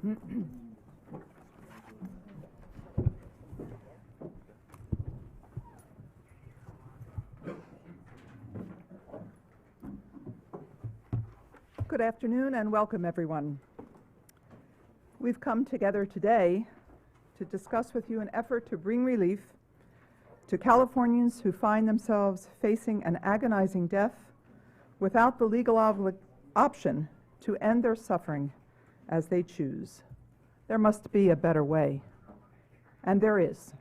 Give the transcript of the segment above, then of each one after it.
Good afternoon and welcome, everyone. We've come together today to discuss with you an effort to bring relief to Californians who find themselves facing an agonizing death without the legal option to end their suffering as they choose. There must be a better way, and there is.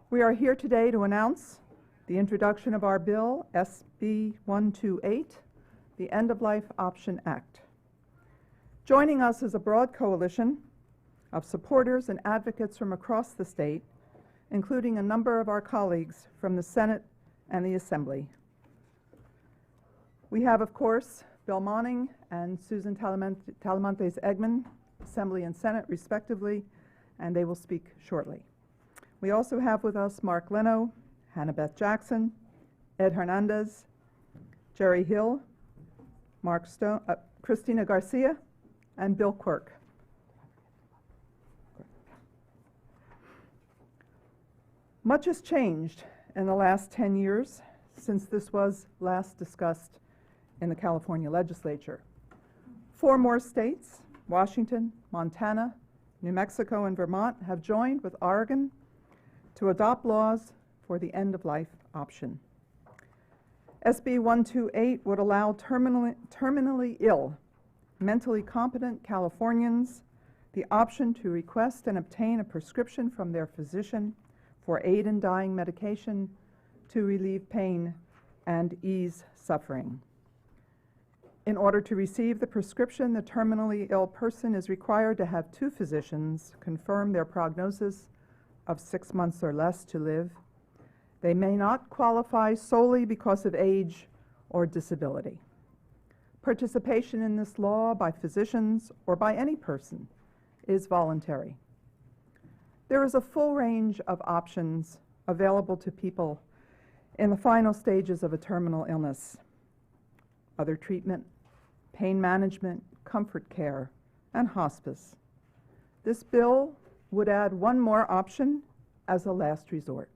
We are here today to announce the introduction of our bill, SB 128, the End of Life Option Act. Joining us is a broad coalition of supporters and advocates from across the state, including a number of our colleagues from the Senate and the Assembly. We have, of course, Bill Monning and Susan Talamantes-Eggman, Assembly and Senate, respectively, and they will speak shortly. We also have with us Mark Leno, Hannah Beth Jackson, Ed Hernandez, Jerry Hill, Mark Stone, Christina Garcia, and Bill Quirk. Much has changed in the last 10 years since this was last discussed in the California legislature. 4 more states, Washington, Montana, New Mexico, and Vermont, have joined with Oregon to adopt laws for the end-of-life option. SB 128 would allow terminally ill, mentally competent Californians the option to request and obtain a prescription from their physician for aid in dying medication to relieve pain and ease suffering. In order to receive the prescription, the terminally ill person is required to have 2 physicians confirm their prognosis of 6 months or less to live. They may not qualify solely because of age or disability. Participation in this law by physicians or by any person is voluntary. There is a full range of options available to people in the final stages of a terminal illness: other treatment, pain management, comfort care, and hospice. This bill would add 1 more option as a last resort.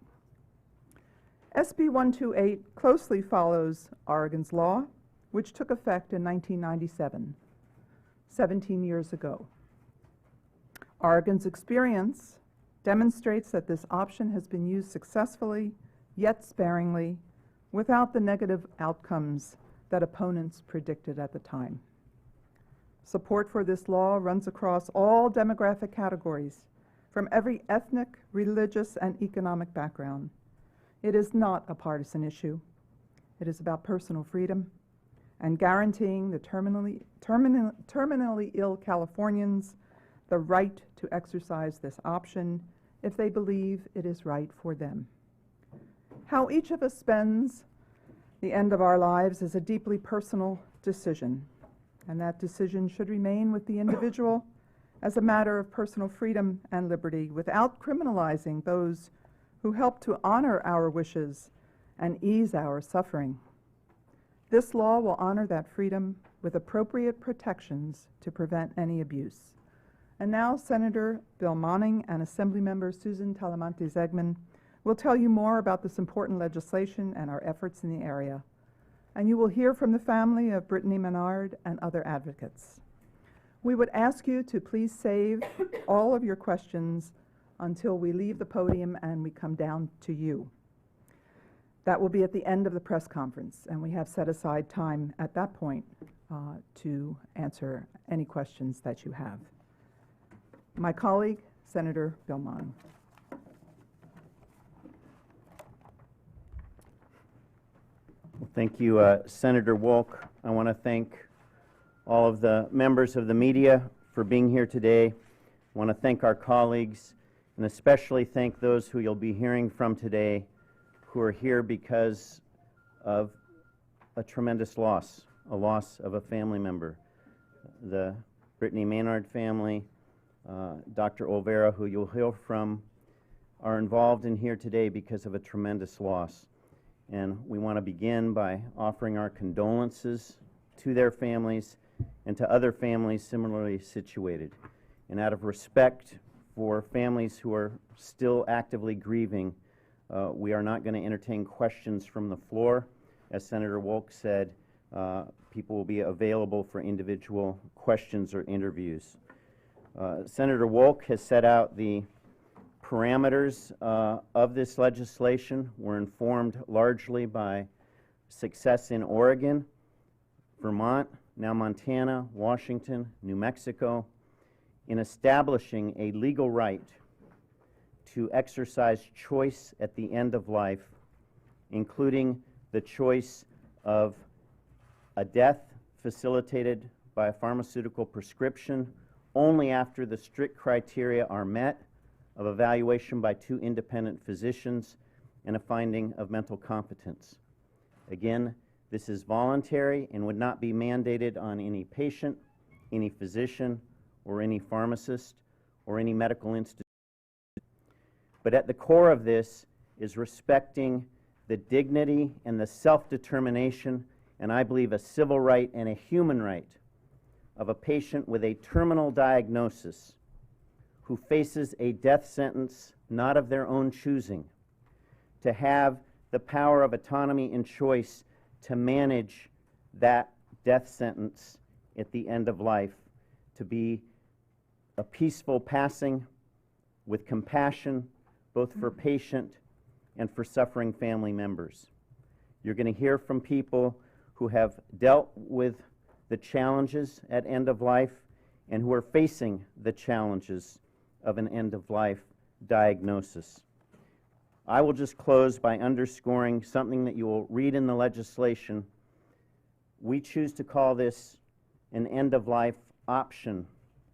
SB 128 closely follows Oregon's law, which took effect in 1997, 17 years ago. Oregon's experience demonstrates that this option has been used successfully, yet sparingly, without the negative outcomes that opponents predicted at the time. Support for this law runs across all demographic categories, from every ethnic, religious, and economic background. It is not a partisan issue. It is about personal freedom and guaranteeing the terminally ill Californians the right to exercise this option if they believe it is right for them. How each of us spends the end of our lives is a deeply personal decision, and that decision should remain with the individual as a matter of personal freedom and liberty, without criminalizing those who help to honor our wishes and ease our suffering. This law will honor that freedom with appropriate protections to prevent any abuse. And now Senator Bill Monning and Assemblymember Susan Talamantes-Eggman will tell you more about this important legislation and our efforts in the area. And you will hear from the family of Brittany Menard and other advocates. We would ask you to please save all of your questions until we leave the podium and we come down to you. That will be at the end of the press conference, and we have set aside time at that point to answer any questions that you have. My colleague, Senator Bill Monning. Well, thank you, Senator Wolk. I want to thank all of the members of the media for being here today. I want to thank our colleagues, and especially thank those who you'll be hearing from today who are here because of a tremendous loss, a loss of a family member. The Brittany Maynard family, Dr. Olvera, who you'll hear from, are involved in here today because of a tremendous loss. And we want to begin by offering our condolences to their families and to other families similarly situated. and out of respect for families who are still actively grieving, we are not going to entertain questions from the floor. As Senator Wolk said, people will be available for individual questions or interviews. Senator Wolk has set out the parameters of this legislation. We're informed largely by success in Oregon, Vermont, now Montana, Washington, New Mexico, in establishing a legal right to exercise choice at the end of life, including the choice of a death facilitated by a pharmaceutical prescription only after the strict criteria are met of evaluation by 2 independent physicians and a finding of mental competence. Again, this is voluntary and would not be mandated on any patient, any physician, or any pharmacist, or any medical institution. But at the core of this is respecting the dignity and the self-determination, and I believe a civil right and a human right, of a patient with a terminal diagnosis who faces a death sentence not of their own choosing, to have the power of autonomy and choice to manage that death sentence at the end of life, to be a peaceful passing with compassion both for patient and for suffering family members. You're going to hear from people who have dealt with the challenges at end of life and who are facing the challenges of an end of life diagnosis. I will just close by underscoring something that you will read in the legislation. We choose to call this an end of life option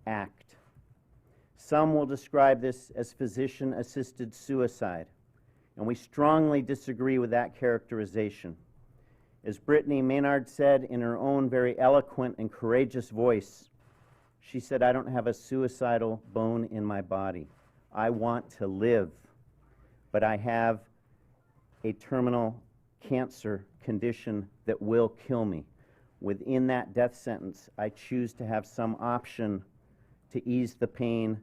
act. Some will describe this as physician-assisted suicide, and we strongly disagree with that characterization. As Brittany Maynard said in her own very eloquent and courageous voice, she said, "I don't have a suicidal bone in my body. I want to live, but I have a terminal cancer condition that will kill me. Within that death sentence, I choose to have some option to ease the pain,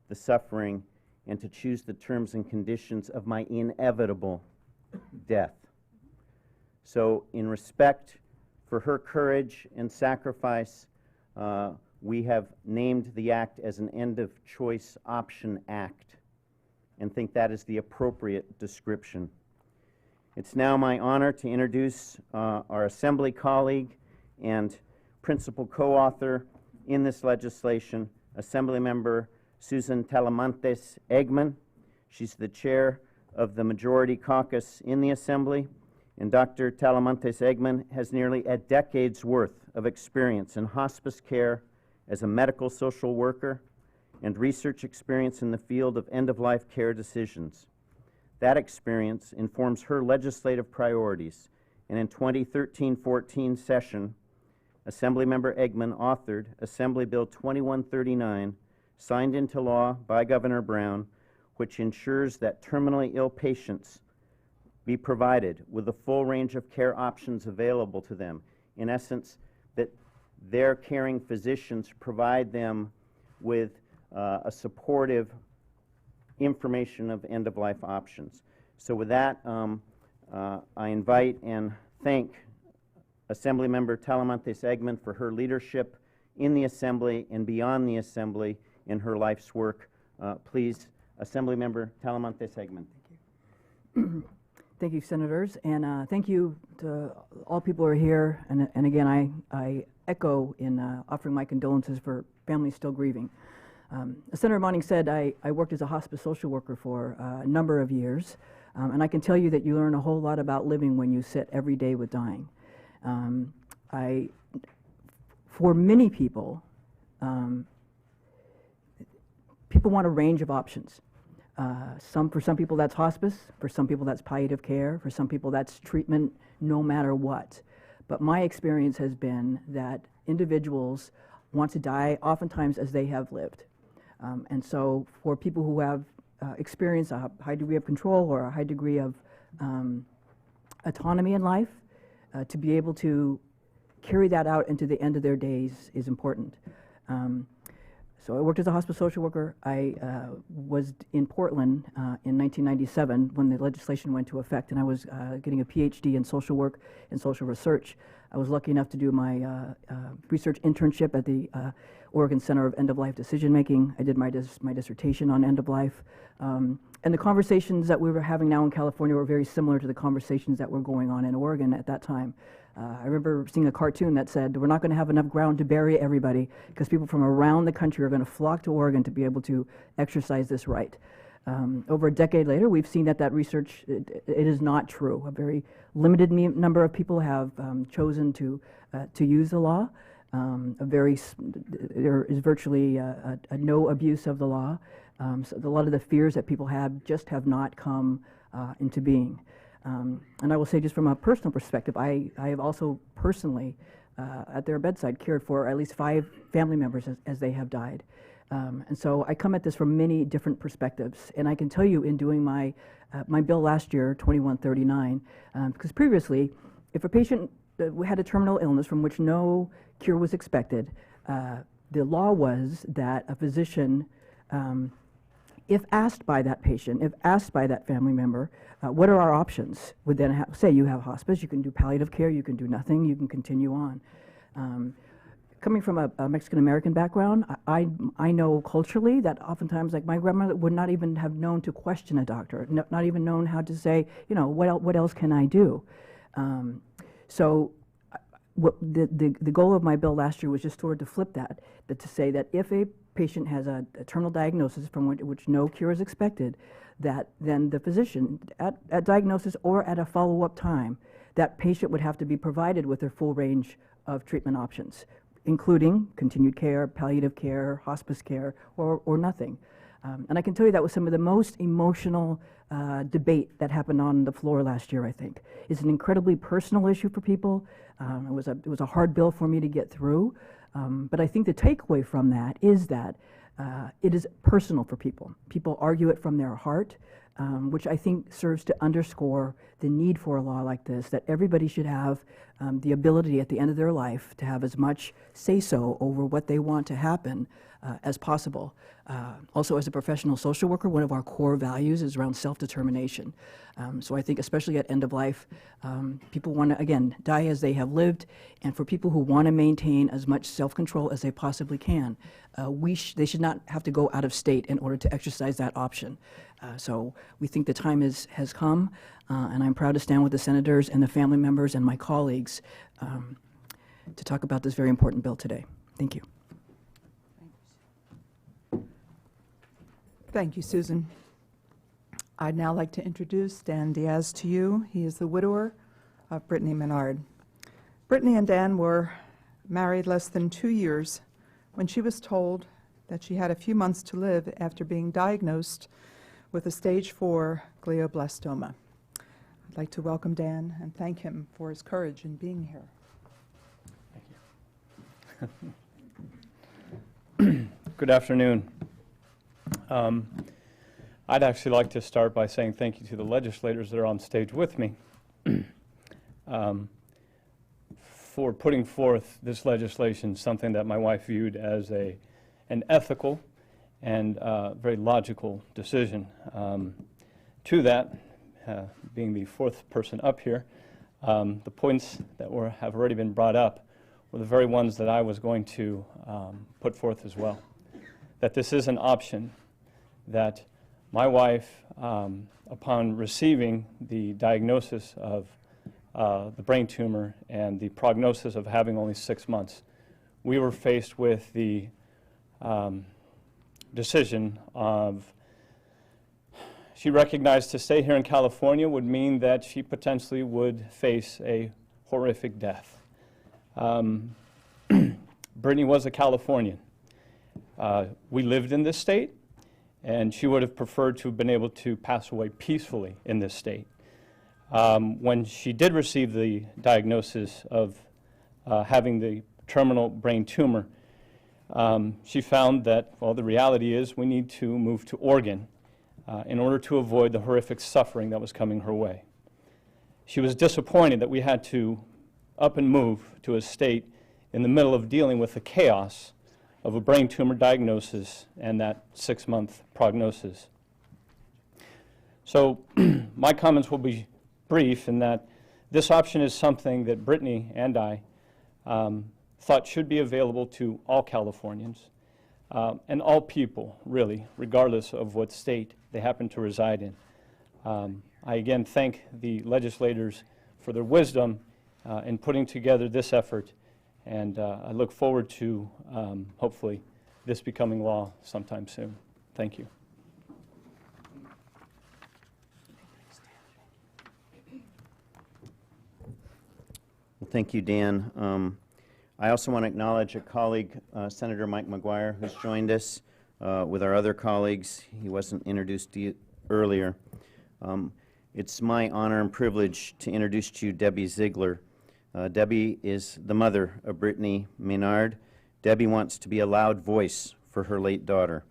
the suffering, and to choose the terms and conditions of my inevitable death." So in respect for her courage and sacrifice, we have named the act as an End of Choice Option Act and think that is the appropriate description. It's now my honor to introduce our Assembly colleague and principal co-author in this legislation, Assemblymember Susan Talamantes Eggman. She's the chair of the Majority Caucus in the Assembly, and Dr. Talamantes Eggman has nearly a decade's worth of experience in hospice care as a medical social worker and research experience in the field of end-of-life care decisions. That experience informs her legislative priorities, and in 2013-14 session, Assemblymember Eggman authored Assembly Bill 2139, signed into law by Governor Brown, which ensures that terminally ill patients be provided with the full range of care options available to them. In essence, that their caring physicians provide them with a supportive information of end-of-life options. So with that, I invite and thank Assemblymember Talamantes Eggman for her leadership in the Assembly and beyond the Assembly in her life's work. Please, Assemblymember Talamantes Eggman. Thank you. Thank you, Senators, and thank you to all people who are here. And again, I echo in offering my condolences for families still grieving. As Senator Monning said, I worked as a hospice social worker for a number of years, and I can tell you that you learn a whole lot about living when you sit every day with dying. For many people, people want a range of options. For some people that's hospice, for some people that's palliative care, for some people that's treatment no matter what. But my experience has been that individuals want to die oftentimes as they have lived. And so for people who have experienced a high degree of control or a high degree of autonomy in life, to be able to carry that out into the end of their days is important. So I worked as a hospice social worker. I was in Portland in 1997 when the legislation went into effect, and I was getting a PhD in social work and social research. I was lucky enough to do my research internship at the Oregon Center of End-of-Life Decision Making. I did my dissertation on end-of-life. And the conversations that we were having now in California were very similar to the conversations that were going on in Oregon at that time. I remember seeing a cartoon that said, we're not going to have enough ground to bury everybody because people from around the country are going to flock to Oregon to be able to exercise this right. Over a decade later, we've seen that research, it is not true. A very limited number of people have chosen to use the law. There is virtually a no abuse of the law. So a lot of the fears that people have just have not come into being. And I will say, just from a personal perspective, I have also personally, at their bedside, cared for at least 5 family members as they have died. And so I come at this from many different perspectives. And I can tell you, in doing my bill last year, 2139, because previously, if a patient had a terminal illness from which no cure was expected, the law was that a physician, if asked by that patient, if asked by that family member, what are our options, would then say, you have hospice, you can do palliative care, you can do nothing, you can continue on. Coming from a Mexican-American background, I know culturally that oftentimes, like, my grandmother would not even have known to question a doctor, not even known how to say, you know, what else can I do? So the goal of my bill last year was just sort of to flip that to say that if a patient has a terminal diagnosis from which no cure is expected, that then the physician, at diagnosis or at a follow-up time, that patient would have to be provided with their full range of treatment options, including continued care, palliative care, hospice care, or nothing. And I can tell you that was some of the most emotional debate that happened on the floor last year, I think. It's an incredibly personal issue for people. It was a hard bill for me to get through. But I think the takeaway from that is that it is personal for people. People argue it from their heart, which I think serves to underscore the need for a law like this, that everybody should have the ability at the end of their life to have as much say-so over what they want to happen as possible. Also, as a professional social worker, one of our core values is around self-determination. So I think especially at end of life, people want to, again, die as they have lived, and for people who want to maintain as much self-control as they possibly can, they should not have to go out of state in order to exercise that option. So we think the time has come, and I'm proud to stand with the senators and the family members and my colleagues to talk about this very important bill today. Thank you. Thank you, Susan. I'd now like to introduce Dan Diaz to you. He is the widower of Brittany Menard. Brittany and Dan were married less than 2 years when she was told that she had a few months to live after being diagnosed with a stage 4 glioblastoma. I'd like to welcome Dan and thank him for his courage in being here. Thank you. Good afternoon. I'd actually like to start by saying thank you to the legislators that are on stage with me for putting forth this legislation, something that my wife viewed as an ethical and very logical decision. To that, being the 4th person up here, the points that have already been brought up were the very ones that I was going to put forth as well. That this is an option, that my wife, upon receiving the diagnosis of the brain tumor and the prognosis of having only 6 months, we were faced with the decision of, she recognized to stay here in California would mean that she potentially would face a horrific death. Brittany was a Californian. We lived in this state, and she would have preferred to have been able to pass away peacefully in this state. When she did receive the diagnosis of having the terminal brain tumor, she found that, well, the reality is we need to move to Oregon in order to avoid the horrific suffering that was coming her way. She was disappointed that we had to up and move to a state in the middle of dealing with the chaos of a brain tumor diagnosis and that 6-month prognosis. So my comments will be brief in that this option is something that Brittany and I thought should be available to all Californians and all people, really, regardless of what state they happen to reside in. I again thank the legislators for their wisdom in putting together this effort, and I look forward to hopefully this becoming law sometime soon. Thank you. Well, thank you, Dan. I also want to acknowledge a colleague, Senator Mike McGuire, who's joined us with our other colleagues. He wasn't introduced earlier. It's my honor and privilege to introduce to you Debbie Ziegler. Debbie is the mother of Brittany Maynard. Debbie wants to be a loud voice for her late daughter.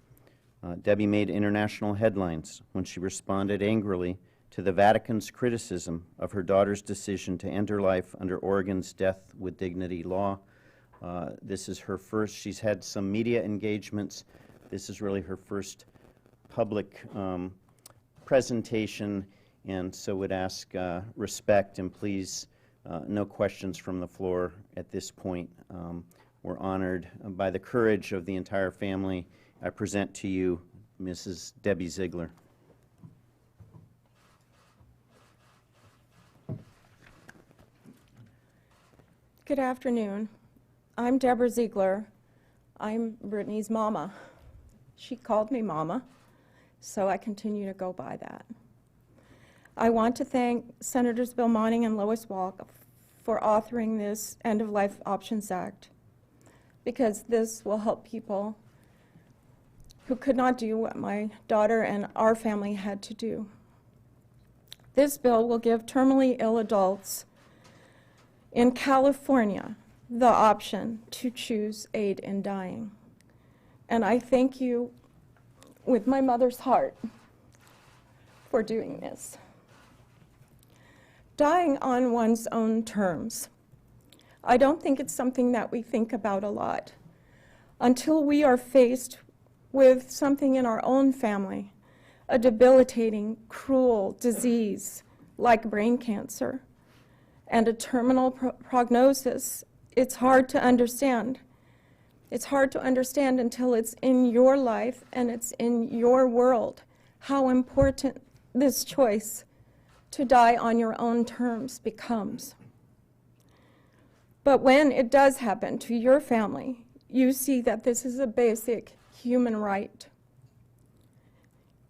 Debbie made international headlines when she responded angrily to the Vatican's criticism of her daughter's decision to end her life under Oregon's Death with Dignity law. This is her first, she's had some media engagements. This is really her first public presentation, and so would ask respect and please no questions from the floor at this point. We're honored by the courage of the entire family. I present to you Mrs. Debbie Ziegler. Good afternoon. I'm Deborah Ziegler. I'm Brittany's mama. She called me mama, so I continue to go by that. I want to thank Senators Bill Monning and Lois Wolk for authoring this End-of-Life Options Act, because this will help people who could not do what my daughter and our family had to do. This bill will give terminally ill adults in California the option to choose aid in dying. And I thank you with my mother's heart for doing this. Dying on one's own terms. I don't think it's something that we think about a lot until we are faced with something in our own family, a debilitating, cruel disease like brain cancer, and a terminal prognosis. It's hard to understand. It's hard to understand until it's in your life and it's in your world how important this choice to die on your own terms becomes. But when it does happen to your family, you see that this is a basic human right.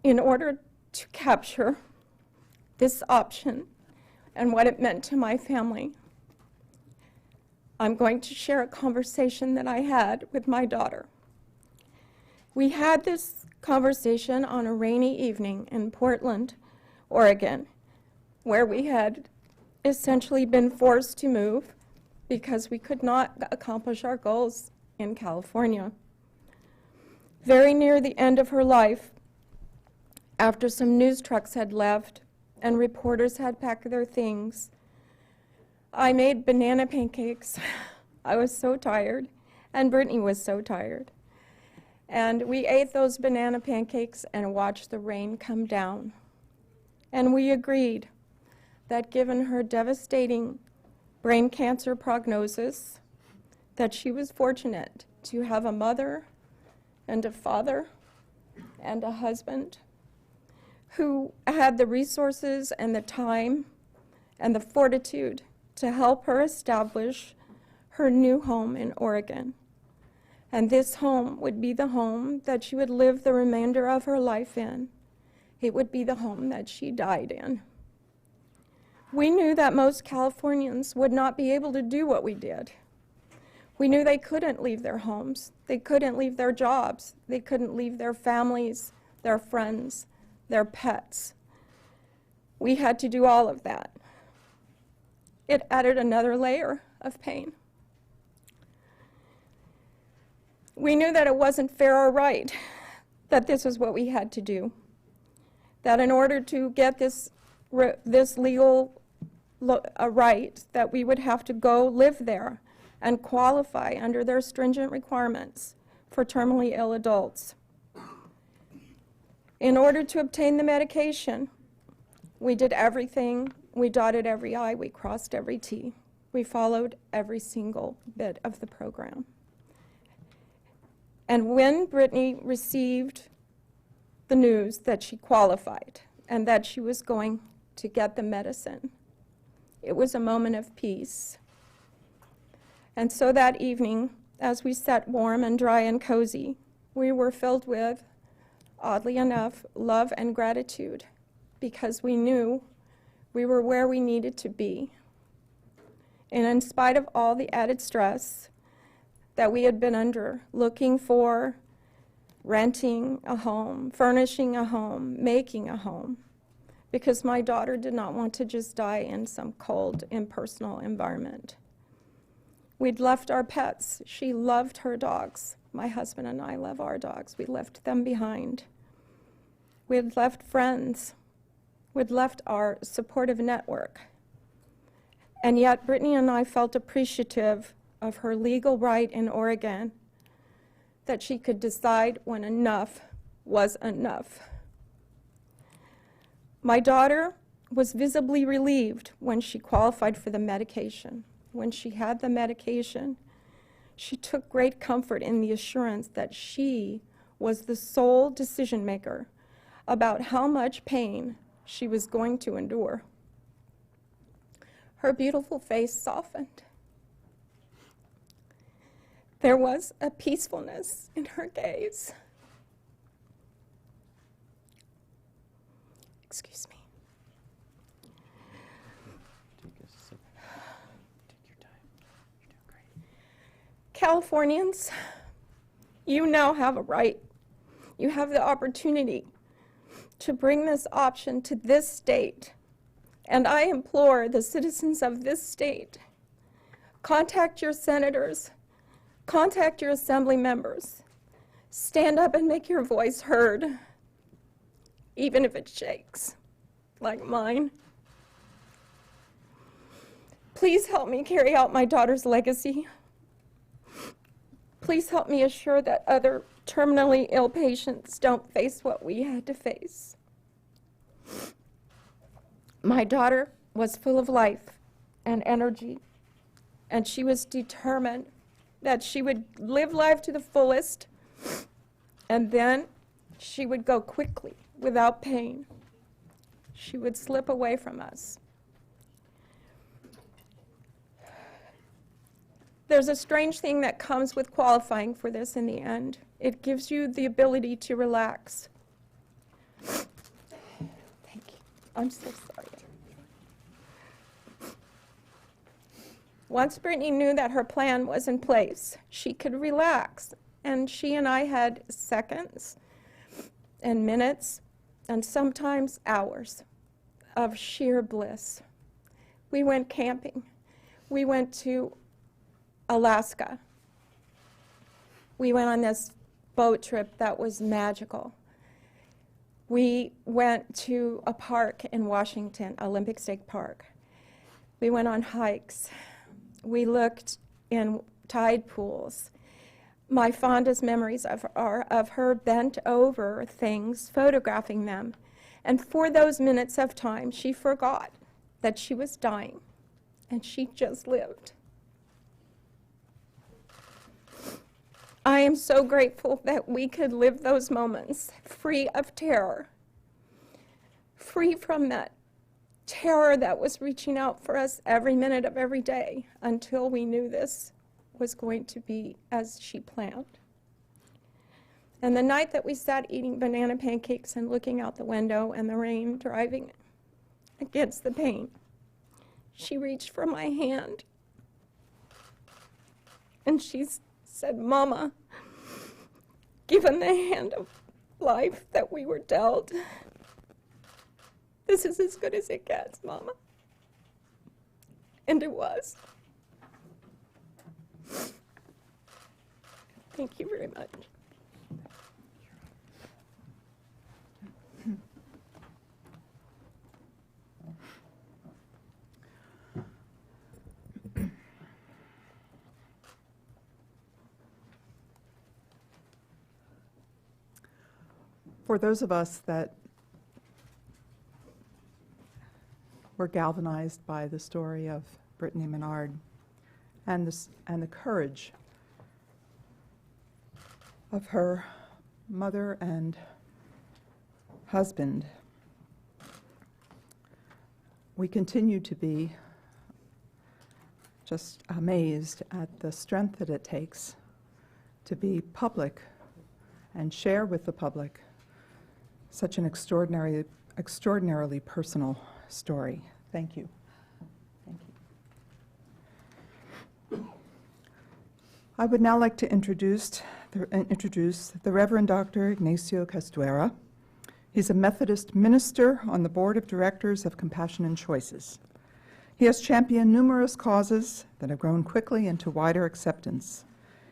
In order to capture this option and what it meant to my family, I'm going to share a conversation that I had with my daughter. We had this conversation on a rainy evening in Portland, Oregon, where we had essentially been forced to move because we could not accomplish our goals in California. Very near the end of her life, after some news trucks had left and reporters had packed their things, I made banana pancakes. I was so tired, and Brittany was so tired. And we ate those banana pancakes and watched the rain come down. And we agreed that given her devastating brain cancer prognosis, that she was fortunate to have a mother and a father and a husband who had the resources and the time and the fortitude to help her establish her new home in Oregon. And this home would be the home that she would live the remainder of her life in. It would be the home that she died in. We knew that most Californians would not be able to do what we did. We knew they couldn't leave their homes. They couldn't leave their jobs. They couldn't leave their families, their friends, their pets. We had to do all of that. It added another layer of pain. We knew that it wasn't fair or right, that this is what we had to do, that in order to get this legal right, that we would have to go live there and qualify under their stringent requirements for terminally ill adults. In order to obtain the medication, we did everything. We dotted every I, we crossed every T. We followed every single bit of the program. And when Brittany received the news that she qualified and that she was going to get the medicine, it was a moment of peace. And so that evening, as we sat warm and dry and cozy, we were filled with, oddly enough, love and gratitude, because we knew we were where we needed to be. And in spite of all the added stress that we had been under, looking for, renting a home, furnishing a home, making a home, because my daughter did not want to just die in some cold, impersonal environment. We'd left our pets. She loved her dogs. My husband and I love our dogs. We left them behind. We had left friends. We'd left our supportive network. And yet Brittany and I felt appreciative of her legal right in Oregon that she could decide when enough was enough. My daughter was visibly relieved when she qualified for the medication. When she had the medication, she took great comfort in the assurance that she was the sole decision maker about how much pain she was going to endure. Her beautiful face softened. There was a peacefulness in her gaze. Excuse me. Take a sip. Take your time. You're doing great. Californians, you now have a right. You have the opportunity to bring this option to this state. And I implore the citizens of this state, contact your senators, contact your assembly members, stand up and make your voice heard, even if it shakes, like mine. Please help me carry out my daughter's legacy. Please help me assure that other terminally ill patients don't face what we had to face. My daughter was full of life and energy, and she was determined that she would live life to the fullest, and then she would go quickly, without pain. She would slip away from us. There's a strange thing that comes with qualifying for this in the end. It gives you the ability to relax. Thank you. I'm so sorry. Once Brittany knew that her plan was in place, she could relax. And she and I had seconds and minutes and sometimes hours of sheer bliss. We went camping. We went to Alaska. We went on this boat trip that was magical. We went to a park in Washington, Olympic State Park. We went on hikes. We looked in tide pools. My fondest memories are of her bent over things, photographing them. And for those minutes of time, she forgot that she was dying, and she just lived. I am so grateful that we could live those moments free of terror, free from that terror that was reaching out for us every minute of every day until we knew this was going to be as she planned. And the night that we sat eating banana pancakes and looking out the window and the rain driving against the pain, she reached for my hand and she said, "Mama, given the hand of life that we were dealt, this is as good as it gets, Mama." And it was. Thank you very much. For those of us that were galvanized by the story of Brittany Menard and the courage of her mother and husband, we continue to be just amazed at the strength that it takes to be public and share with the public such an extraordinarily personal story. Thank you. Thank you. I would now like to introduce the Reverend Dr. Ignacio Castuera. He's a Methodist minister on the board of directors of Compassion and Choices. He has championed numerous causes that have grown quickly into wider acceptance.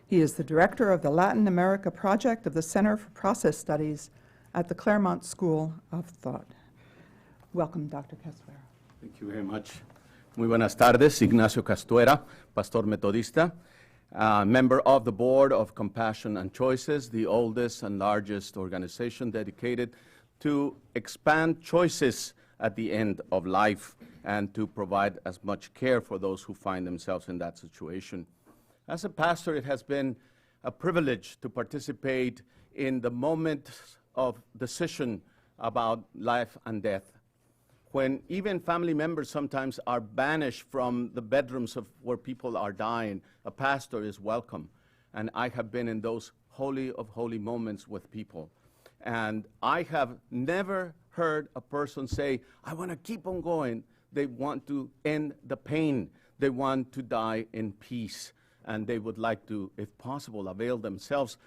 He is the director of the Latin America project of the Center for Process Studies at the Claremont School of Thought. Welcome, Dr. Castuera. Thank you very much. Muy buenas tardes. Ignacio Castuera, pastor metodista, member of the board of Compassion and Choices, the oldest and largest organization dedicated to expand choices at the end of life and to provide as much care for those who find themselves in that situation. As a pastor, it has been a privilege to participate in the moment of decision about life and death, when even family members sometimes are banished from the bedrooms of where people are dying. A pastor is welcome, and I have been in those holy of holy moments with people. And I have never heard a person say, I want to keep on going. They want to end the pain. They want to die in peace. And they would like to, if possible, avail themselves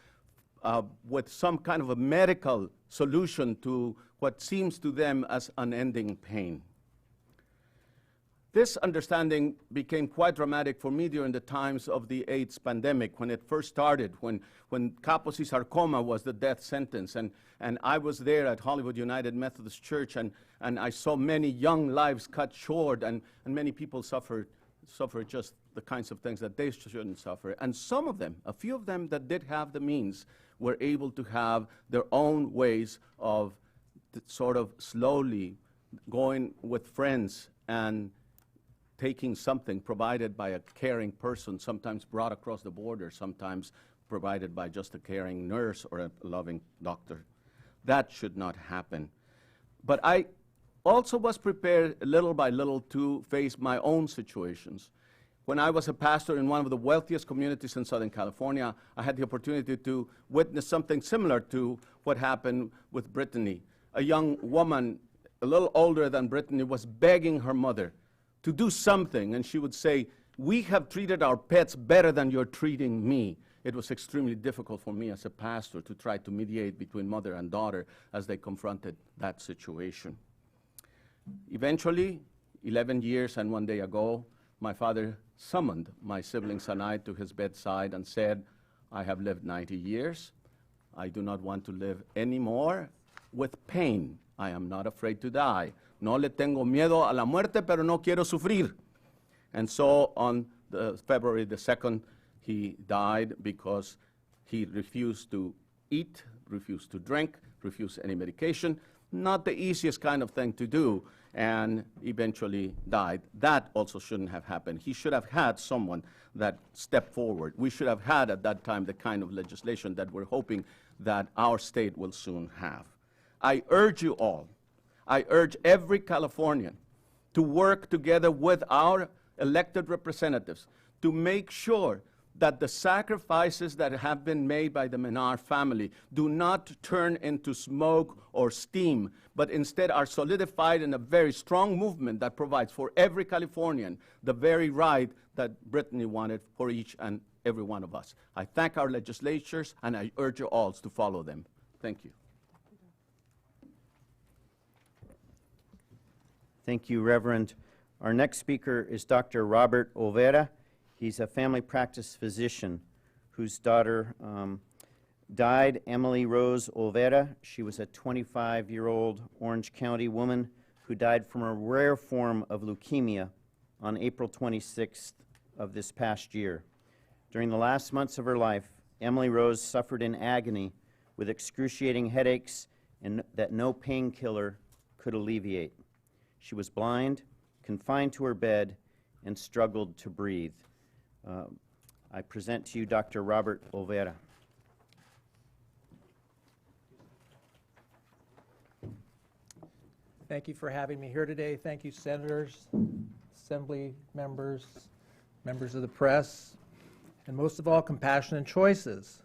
with some kind of a medical solution to what seems to them as unending pain. This understanding became quite dramatic for me during the times of the AIDS pandemic, when it first started, when Kaposi sarcoma was the death sentence. And I was there at Hollywood United Methodist Church, and I saw many young lives cut short, and many people suffered just the kinds of things that they shouldn't suffer. And some of them, a few of them that did have the means, were able to have their own ways of sort of slowly going with friends and taking something provided by a caring person, sometimes brought across the border, sometimes provided by just a caring nurse or a loving doctor. That should not happen. But I also was prepared little by little to face my own situations. When I was a pastor in one of the wealthiest communities in Southern California, I had the opportunity to witness something similar to what happened with Brittany. A young woman, a little older than Brittany, was begging her mother to do something, and she would say, we have treated our pets better than you're treating me. It was extremely difficult for me as a pastor to try to mediate between mother and daughter as they confronted that situation. Eventually, 11 years and 1 day ago, my father summoned my siblings and I to his bedside and said, I have lived 90 years. I do not want to live anymore with pain. I am not afraid to die. No le tengo miedo a la muerte, pero no quiero sufrir. And so on February the 2nd, he died because he refused to eat, refused to drink, refused any medication. Not the easiest kind of thing to do, and eventually died. That also shouldn't have happened. He should have had someone that stepped forward. We should have had at that time the kind of legislation that we're hoping that our state will soon have. I urge you all, I urge every Californian to work together with our elected representatives to make sure that the sacrifices that have been made by the Menard family do not turn into smoke or steam, but instead are solidified in a very strong movement that provides for every Californian the very right that Brittany wanted for each and every one of us. I thank our legislatures, and I urge you all to follow them. Thank you. Thank you, Reverend. Our next speaker is Dr. Robert Olvera. He's a family practice physician whose daughter died, Emily Rose Olvera. She was a 25-year-old Orange County woman who died from a rare form of leukemia on April 26th of this past year. During the last months of her life, Emily Rose suffered in agony with excruciating headaches, and that no painkiller could alleviate. She was blind, confined to her bed, and struggled to breathe. I present to you Dr. Robert Olvera. Thank you for having me here today. Thank you, senators, assembly members, members of the press, and most of all, Compassionate Choices.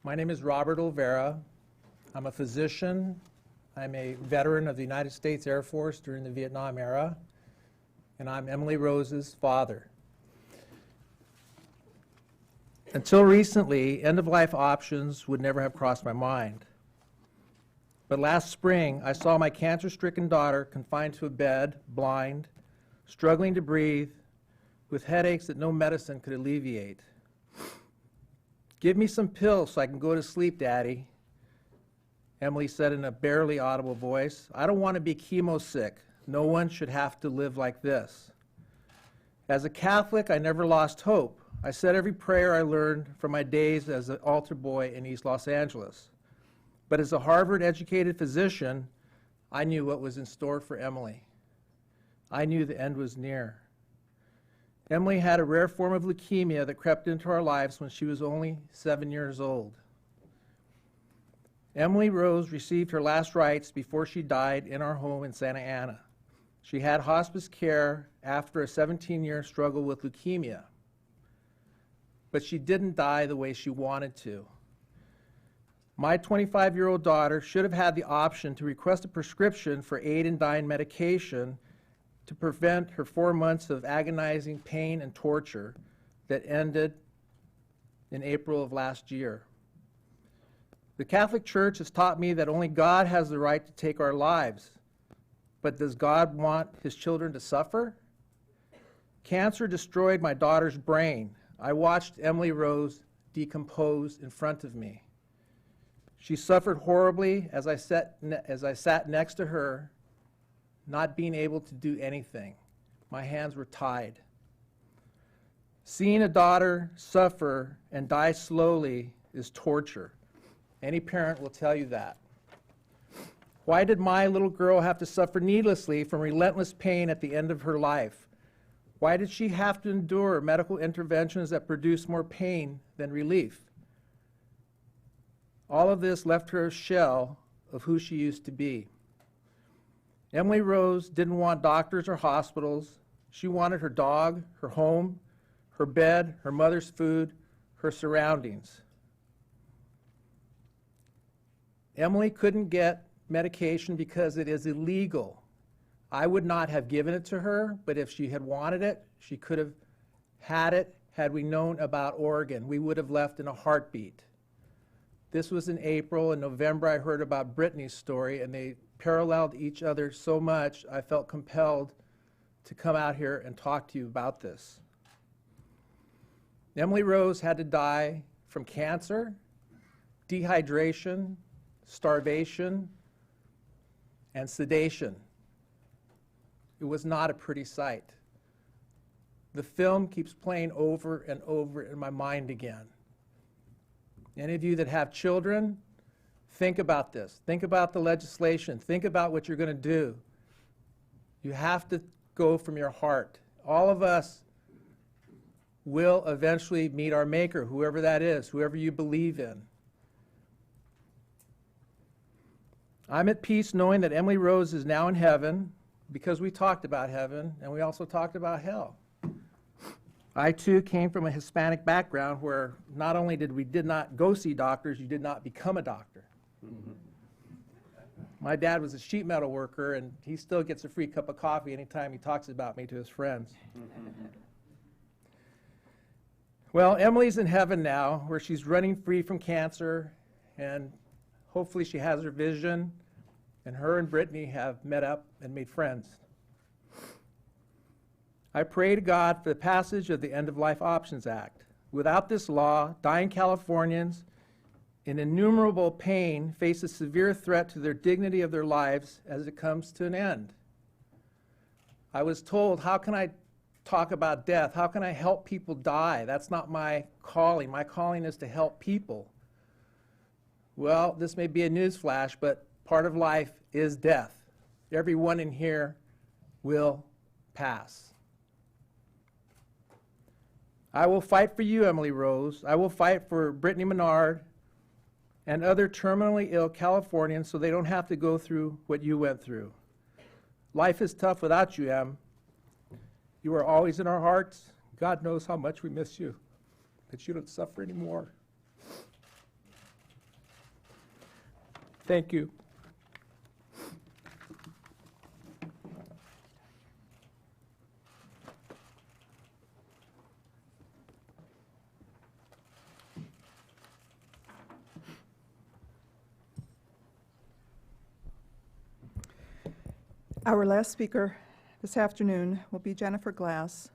My name is Robert Olvera. I'm a physician. I'm a veteran of the United States Air Force during the Vietnam era, and I'm Emily Rose's father. Until recently, end-of-life options would never have crossed my mind. But last spring, I saw my cancer-stricken daughter confined to a bed, blind, struggling to breathe, with headaches that no medicine could alleviate. "Give me some pills so I can go to sleep, Daddy," Emily said in a barely audible voice. "I don't want to be chemo sick. No one should have to live like this." As a Catholic, I never lost hope. I said every prayer I learned from my days as an altar boy in East Los Angeles. But as a Harvard-educated physician, I knew what was in store for Emily. I knew the end was near. Emily had a rare form of leukemia that crept into our lives when she was only 7 years old. Emily Rose received her last rites before she died in our home in Santa Ana. She had hospice care after a 17-year struggle with leukemia. But she didn't die the way she wanted to. My 25-year-old daughter should have had the option to request a prescription for aid in dying medication to prevent her 4 months of agonizing pain and torture that ended in April of last year. The Catholic Church has taught me that only God has the right to take our lives. But does God want his children to suffer? Cancer destroyed my daughter's brain. I watched Emily Rose decompose in front of me. She suffered horribly as I sat next to her, not being able to do anything. My hands were tied. Seeing a daughter suffer and die slowly is torture. Any parent will tell you that. Why did my little girl have to suffer needlessly from relentless pain at the end of her life? Why did she have to endure medical interventions that produce more pain than relief? All of this left her a shell of who she used to be. Emily Rose didn't want doctors or hospitals. She wanted her dog, her home, her bed, her mother's food, her surroundings. Emily couldn't get medication because it is illegal. I would not have given it to her, but if she had wanted it, she could have had it had we known about Oregon. We would have left in a heartbeat. This was in April. In November, I heard about Brittany's story, and they paralleled each other so much, I felt compelled to come out here and talk to you about this. Emily Rose had to die from cancer, dehydration, starvation, and sedation. It was not a pretty sight. The film keeps playing over and over in my mind again. Any of you that have children, think about this. Think about the legislation. Think about what you're going to do. You have to go from your heart. All of us will eventually meet our Maker, whoever that is, whoever you believe in. I'm at peace knowing that Emily Rose is now in heaven because we talked about heaven and we also talked about hell. I too came from a Hispanic background where not only did we not go see doctors, you did not become a doctor. My dad was a sheet metal worker and he still gets a free cup of coffee anytime he talks about me to his friends. Well, Emily's in heaven now where she's running free from cancer and hopefully she has her vision and her and Brittany have met up and made friends. I pray to God for the passage of the End-of-Life Options Act. Without this law, dying Californians in innumerable pain face a severe threat to their dignity of their lives as it comes to an end. I was told, how can I talk about death? How can I help people die? That's not my calling. My calling is to help people. Well, this may be a news flash, but part of life is death. Everyone in here will pass. I will fight for you, Emily Rose. I will fight for Brittany Menard and other terminally ill Californians so they don't have to go through what you went through. Life is tough without you, Em. You are always in our hearts. God knows how much we miss you, that you don't suffer anymore. Thank you. Our last speaker this afternoon will be Jennifer Glass.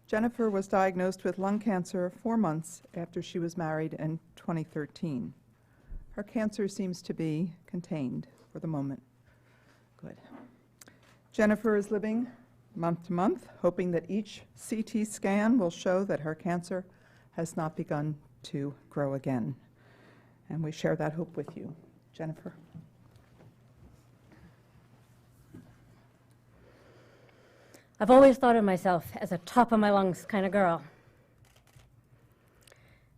Jennifer was diagnosed with lung cancer 4 months after she was married in 2013. Her cancer seems to be contained for the moment. Good. Jennifer is living month to month, hoping that each CT scan will show that her cancer has not begun to grow again. And we share that hope with you. Jennifer. I've always thought of myself as a top of my lungs kind of girl.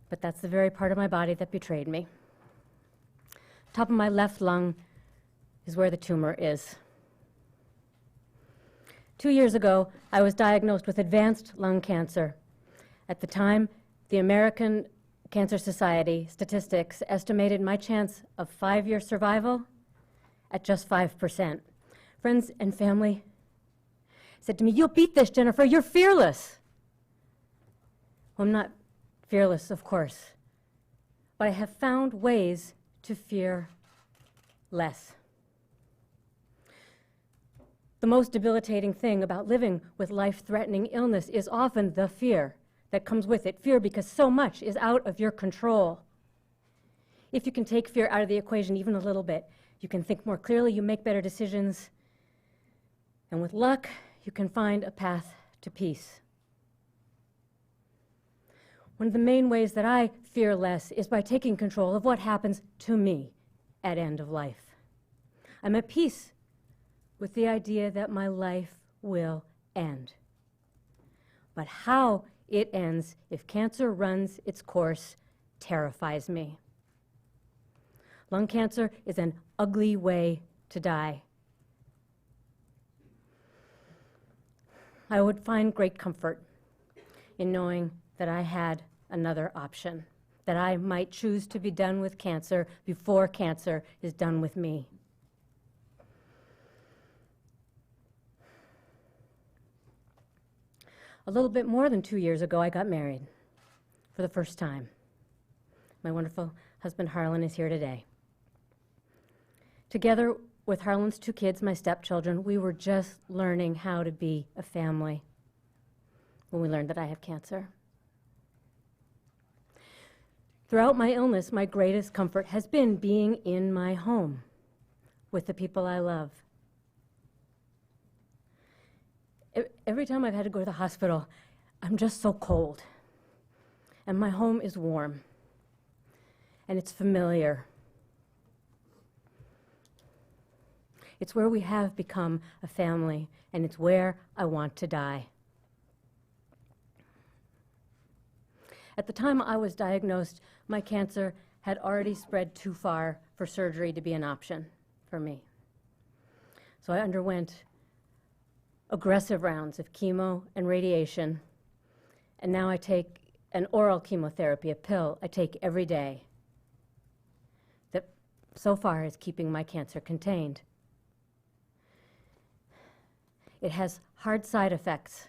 But that's the very part of my body that betrayed me. Top of my left lung is where the tumor is. 2 years ago, I was diagnosed with advanced lung cancer. At the time, the American Cancer Society statistics estimated my chance of 5-year survival at just 5%. Friends and family said to me, "You'll beat this, Jennifer, you're fearless." Well, I'm not fearless, of course, but I have found ways to fear less. The most debilitating thing about living with life-threatening illness is often the fear that comes with it. Fear because so much is out of your control. If you can take fear out of the equation even a little bit, you can think more clearly, you make better decisions, and with luck, you can find a path to peace. One of the main ways that I fear less is by taking control of what happens to me at end of life. I'm at peace with the idea that my life will end. But how it ends if cancer runs its course terrifies me. Lung cancer is an ugly way to die. I would find great comfort in knowing that I had another option, that I might choose to be done with cancer before cancer is done with me. A little bit more than 2 years ago, I got married for the first time. My wonderful husband, Harlan, is here today. Together with Harlan's 2 kids, my stepchildren, we were just learning how to be a family when we learned that I have cancer. Throughout my illness, my greatest comfort has been being in my home with the people I love. Every time I've had to go to the hospital, I'm just so cold. And my home is warm. And it's familiar. It's where we have become a family, and it's where I want to die. At the time I was diagnosed, my cancer had already spread too far for surgery to be an option for me. So I underwent aggressive rounds of chemo and radiation, and now I take an oral chemotherapy, a pill I take every day that so far is keeping my cancer contained. It has hard side effects.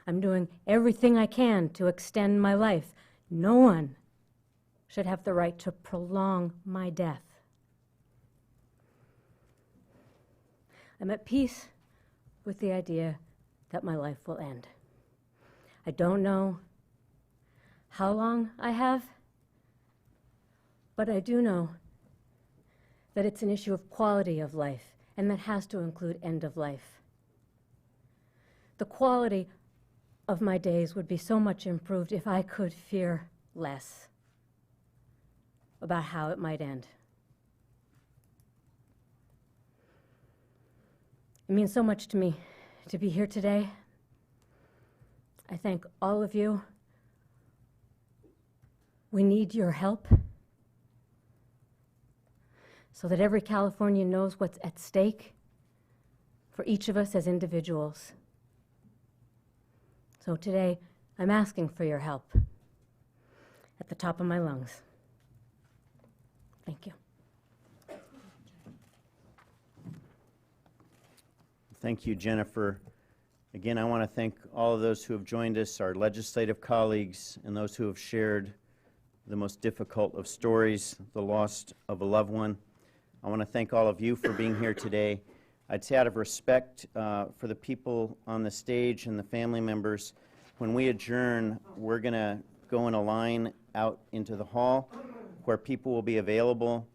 I'm doing everything I can to extend my life. No one should have the right to prolong my death. I'm at peace with the idea that my life will end. I don't know how long I have, but I do know that it's an issue of quality of life, and that has to include end of life. The quality of my days would be so much improved if I could fear less. about how it might end. It means so much to me to be here today. I thank all of you. We need your help so that every Californian knows what's at stake for each of us as individuals. So today, I'm asking for your help at the top of my lungs. Thank you. Thank you, Jennifer. Again, I want to thank all of those who have joined us, our legislative colleagues, and those who have shared the most difficult of stories, the loss of a loved one. I want to thank all of you for being here today. I'd say out of respect for the people on the stage and the family members, when we adjourn, we're going to go in a line out into the hall where people will be available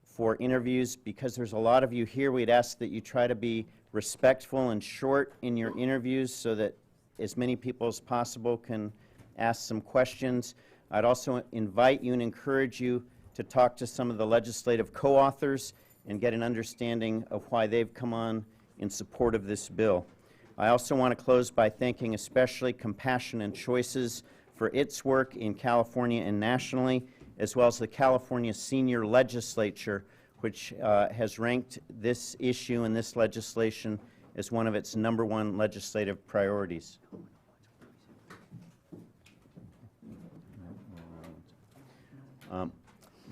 for interviews. Because there's a lot of you here, we'd ask that you try to be respectful and short in your interviews so that as many people as possible can ask some questions. I'd also invite you and encourage you to talk to some of the legislative co-authors and get an understanding of why they've come on in support of this bill. I also want to close by thanking especially Compassion and Choices for its work in California and nationally, as well as the California Senior Legislature, which has ranked this issue and this legislation as one of its #1 legislative priorities.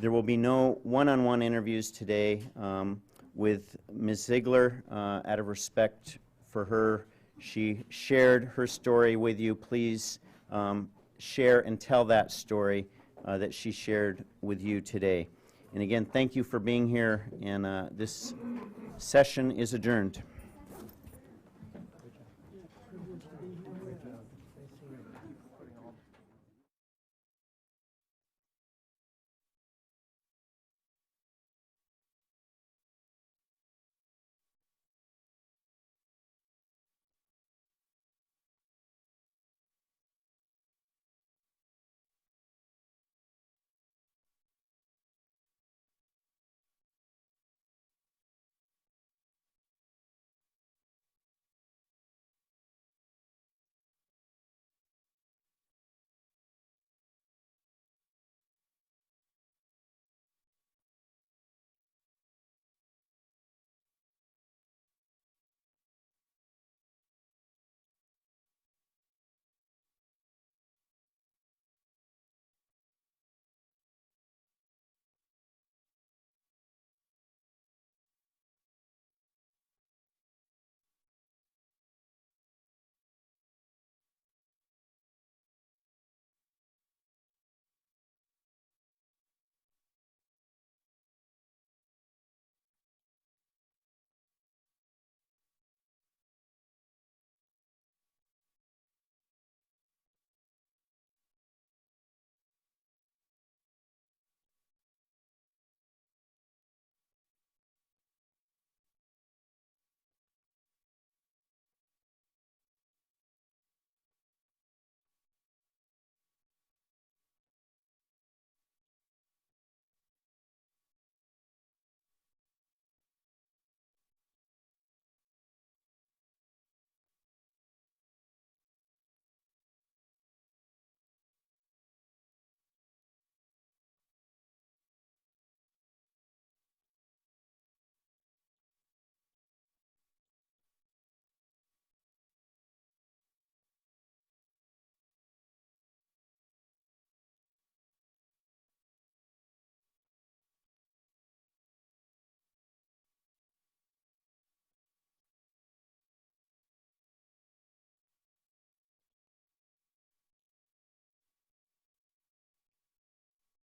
There will be no one-on-one interviews today with Ms. Ziegler. Out of respect for her, she shared her story with you. Please share and tell that story that she shared with you today. And again, thank you for being here, and this session is adjourned.